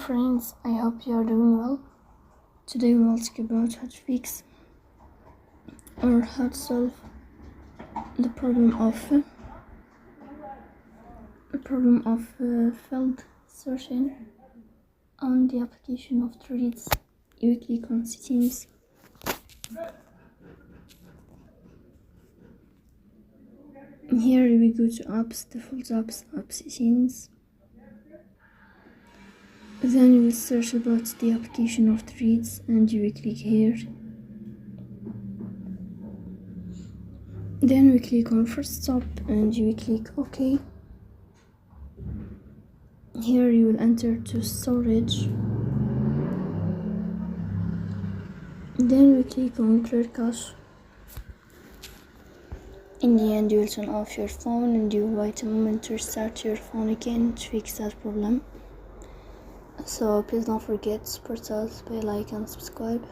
friends, I hope you are doing well. Today we'll talk about how to fix or how to solve the problem of failed searching on the application of threads. You click on settings. Here we go to apps, default apps, app settings. Then you will search about the application of threads and you will click here. Then we click on first stop and you will click OK. Here you will enter to storage. Then we click on clear cache. In the end you will turn off your phone and you will wait a moment to restart your phone again to fix that problem. So please don't forget to support us by like and subscribe.